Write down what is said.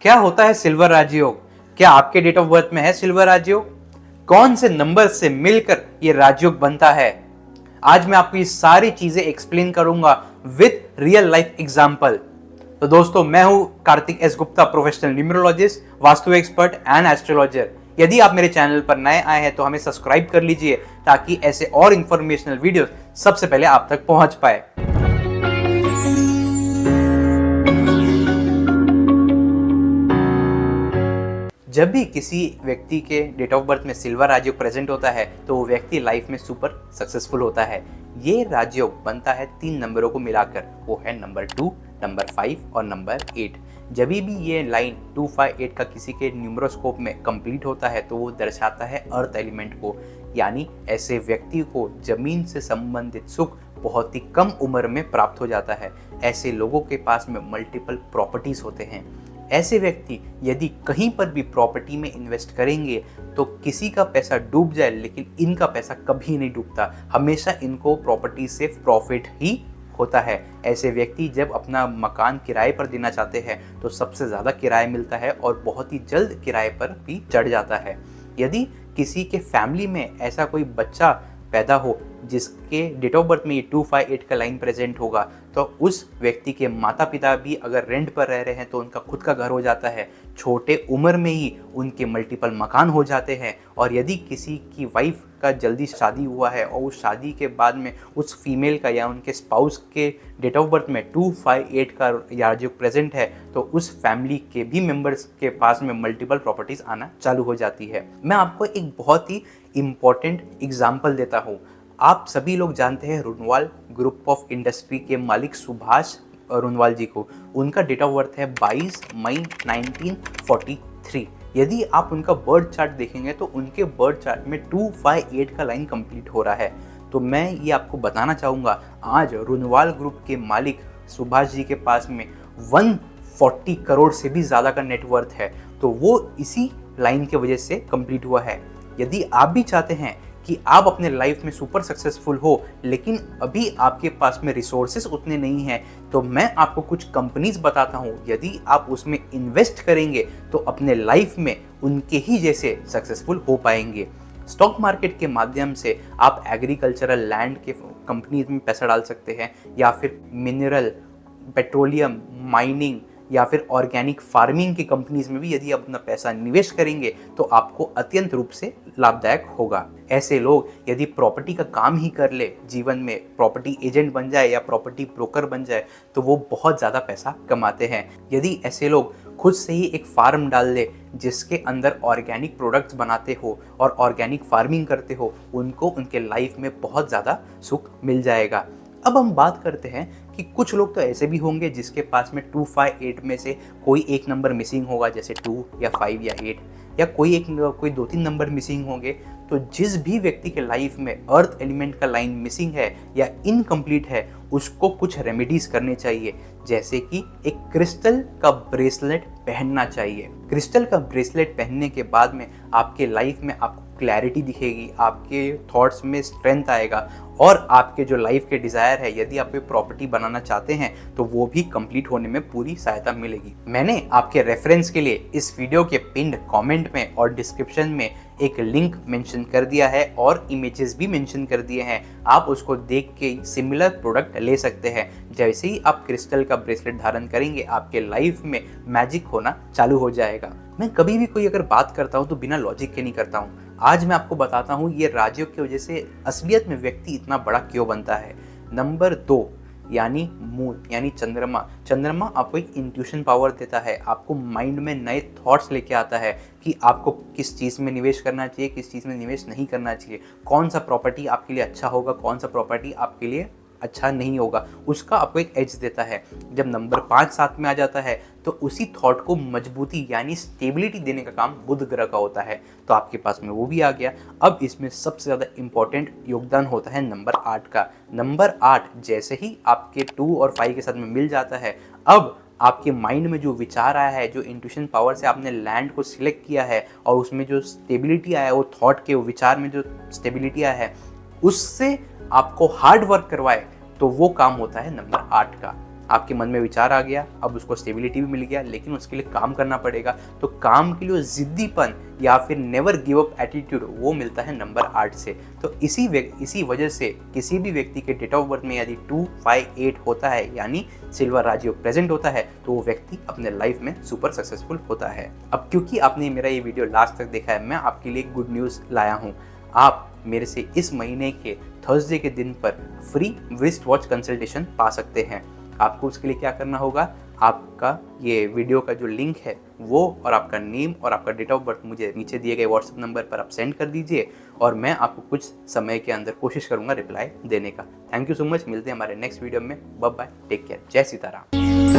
क्या होता है सिल्वर राजयोग? क्या आपके डेट ऑफ बर्थ में है सिल्वर राजयोग? कौन से नंबर से मिलकर ये राजयोग बनता है? आज मैं आपको ये सारी चीजें एक्सप्लेन करूंगा विद रियल लाइफ एग्जांपल। तो दोस्तों, मैं हूं Kartik S Gupta, professional numerologist, vastu expert and astrologer. यदि आप मेरे चैनल पर नए आए हैं तो हमें सब्सक्राइब कर लीजिए ताकि ऐसे और इंफॉर्मेशनल वीडियोस सबसे पहले आप तक पहुंच पाए। जब भी किसी व्यक्ति के डेट ऑफ बर्थ में सिल्वर राजयोग प्रेजेंट होता है तो वो व्यक्ति लाइफ में सुपर सक्सेसफुल होता है। ये राजयोग बनता है 3 नंबरों को मिलाकर, वो है नंबर 2, नंबर 5 और नंबर 8। जब भी ये लाइन 2, 5, 8 का किसी के न्यूमरोस्कोप में कंप्लीट होता है तो वो दर्शाता है अर्थ एलिमेंट को, यानी ऐसे व्यक्ति को जमीन से संबंधित सुख बहुत ही कम उम्र में प्राप्त हो जाता है। ऐसे लोगों के पास में मल्टीपल प्रॉपर्टीज होते हैं। ऐसे व्यक्ति यदि कहीं पर भी प्रॉपर्टी में इन्वेस्ट करेंगे तो किसी का पैसा डूब जाए लेकिन इनका पैसा कभी नहीं डूबता, हमेशा इनको प्रॉपर्टी से प्रॉफिट ही होता है। ऐसे व्यक्ति जब अपना मकान किराए पर देना चाहते हैं तो सबसे ज़्यादा किराया मिलता है और बहुत ही जल्द किराए पर भी चढ़ जाता है। यदि किसी के फैमिली में ऐसा कोई बच्चा पैदा हो जिसके डेट ऑफ बर्थ में ये 2, 5, 8 का लाइन प्रेजेंट होगा तो उस व्यक्ति के माता पिता भी अगर रेंट पर रह रहे हैं तो उनका खुद का घर हो जाता है। छोटे उम्र में ही उनके मल्टीपल मकान हो जाते हैं। और यदि किसी की वाइफ का जल्दी शादी हुआ है और उस शादी के बाद में उस फीमेल का या उनके स्पाउस के डेट ऑफ बर्थ में 2, 5, 8 का राजयोग प्रेजेंट है तो उस फैमिली के भी मेंबर्स के पास में मल्टीपल प्रॉपर्टीज आना चालू हो जाती है। मैं आपको एक बहुत ही इंपॉर्टेंट एग्जाम्पल देता हूँ। आप सभी लोग जानते हैं रुनवाल ग्रुप ऑफ इंडस्ट्री के मालिक सुभाष रुनवाल जी को। उनका डेट ऑफ बर्थ है 22 मई 1943। यदि आप उनका बर्थ चार्ट देखेंगे तो उनके बर्थ चार्ट में 2, 5, 8 का लाइन कंप्लीट हो रहा है। तो मैं ये आपको बताना चाहूँगा, आज रुनवाल ग्रुप के मालिक सुभाष जी के पास में 140 करोड़ से भी ज़्यादा का नेटवर्थ है, तो वो इसी लाइन की वजह से कंप्लीट हुआ है। यदि आप भी चाहते हैं कि आप अपने लाइफ में सुपर सक्सेसफुल हो लेकिन अभी आपके पास में रिसोर्सेस उतने नहीं हैं, तो मैं आपको कुछ कंपनीज बताता हूं। यदि आप उसमें इन्वेस्ट करेंगे तो अपने लाइफ में उनके ही जैसे सक्सेसफुल हो पाएंगे। स्टॉक मार्केट के माध्यम से आप एग्रीकल्चरल लैंड के कंपनीज में पैसा डाल सकते हैं, या फिर मिनरल, पेट्रोलियम, माइनिंग या फिर ऑर्गेनिक फार्मिंग की कंपनीज में भी यदि आप अपना पैसा निवेश करेंगे तो आपको अत्यंत रूप से लाभदायक होगा। ऐसे लोग यदि प्रॉपर्टी का काम ही कर ले, जीवन में प्रॉपर्टी एजेंट बन जाए या प्रॉपर्टी ब्रोकर बन जाए तो वो बहुत ज़्यादा पैसा कमाते हैं। यदि ऐसे लोग खुद से ही एक फार्म डाल ले जिसके अंदर ऑर्गेनिक प्रोडक्ट्स बनाते हो और ऑर्गेनिक फार्मिंग करते हो, उनको उनके लाइफ में बहुत ज़्यादा सुख मिल जाएगा। अब हम बात करते हैं कि कुछ लोग तो ऐसे भी होंगे जिसके पास में 2, 5, 8 में से कोई एक नंबर मिसिंग होगा, जैसे 2 या 5 या 8, या कोई 2-3 नंबर मिसिंग होंगे। तो जिस भी व्यक्ति के लाइफ में अर्थ एलिमेंट का लाइन मिसिंग है या इनकम्प्लीट है, उसको कुछ रेमेडीज करने चाहिए, जैसे कि एक क्रिस्टल का ब्रेसलेट पहनना चाहिए। क्रिस्टल का ब्रेसलेट पहनने के बाद में आपके लाइफ में आपको क्लैरिटी दिखेगी, आपके थॉट्स में स्ट्रेंथ आएगा और आपके जो लाइफ के डिज़ायर है, यदि आप कोई प्रॉपर्टी बनाना चाहते हैं तो वो भी कंप्लीट होने में पूरी सहायता मिलेगी। मैंने आपके रेफरेंस के लिए इस वीडियो के पिन्ड कमेंट में और डिस्क्रिप्शन में एक लिंक मेंशन कर दिया है और इमेजेस भी मेंशन कर दिए हैं। आप उसको देख के सिमिलर प्रोडक्ट ले सकते हैं। जैसे ही आप क्रिस्टल का ब्रेसलेट धारण करेंगे आपके लाइफ में मैजिक होना चालू हो जाएगा। मैं कभी भी कोई अगर बात करता हूँ तो बिना लॉजिक के नहीं करता हूँ। आज मैं आपको बताता हूँ ये राजयोग की वजह से असलियत में व्यक्ति इतना बड़ा क्यों बनता है। नंबर 2 यानी मून यानी चंद्रमा आपको एक इंट्यूशन पावर देता है, आपको माइंड में नए थॉट्स लेके आता है कि आपको किस चीज़ में निवेश करना चाहिए, किस चीज़ में निवेश नहीं करना चाहिए, कौन सा प्रॉपर्टी आपके लिए अच्छा होगा, कौन सा प्रॉपर्टी आपके लिए अच्छा नहीं होगा, उसका आपको एक एज देता है। जब नंबर 5 साथ में आ जाता है तो उसी थॉट को मजबूती यानी स्टेबिलिटी देने का काम बुध ग्रह का होता है, तो आपके पास में वो भी आ गया। अब इसमें सबसे ज़्यादा इंपॉर्टेंट योगदान होता है नंबर 8 का। नंबर 8 जैसे ही आपके 2 और 5 के साथ में मिल जाता है, अब आपके माइंड में जो विचार आया है, जो इंट्यूशन पावर से आपने लैंड को सिलेक्ट किया है और उसमें जो स्टेबिलिटी आया है, वो थॉट के, वो विचार में जो स्टेबिलिटी आया है, उससे आपको हार्ड वर्क करवाए तो वो काम होता है नंबर 8 का। आपके मन में विचार आ गया, अब उसको स्टेबिलिटी भी मिल गया, लेकिन उसके लिए काम करना पड़ेगा। तो काम के लिए जिद्दीपन या फिर नेवर गिव अप एटीट्यूड वो मिलता है नंबर 8 से। तो इसी वजह से किसी भी व्यक्ति के डेट ऑफ बर्थ में यदि 2, 5, 8 होता है यानी सिल्वर राजयोग प्रेजेंट होता है तो वो व्यक्ति अपने लाइफ में सुपर सक्सेसफुल होता है। अब क्योंकि आपने मेरा ये वीडियो लास्ट तक देखा है, मैं आपके लिए गुड न्यूज़ लाया हूँ। आप मेरे से इस महीने के थर्सडे के दिन पर फ्री रिस्ट वॉच कंसल्टेशन पा सकते हैं। आपको उसके लिए क्या करना होगा, आपका ये वीडियो का जो लिंक है वो और आपका नेम और आपका डेट ऑफ बर्थ मुझे नीचे दिए गए व्हाट्सएप नंबर पर आप सेंड कर दीजिए और मैं आपको कुछ समय के अंदर कोशिश करूंगा रिप्लाई देने का। Thank you so much. मिलते हैं हमारे नेक्स्ट वीडियो में। बाय बाय, टेक केयर, जय सीताराम।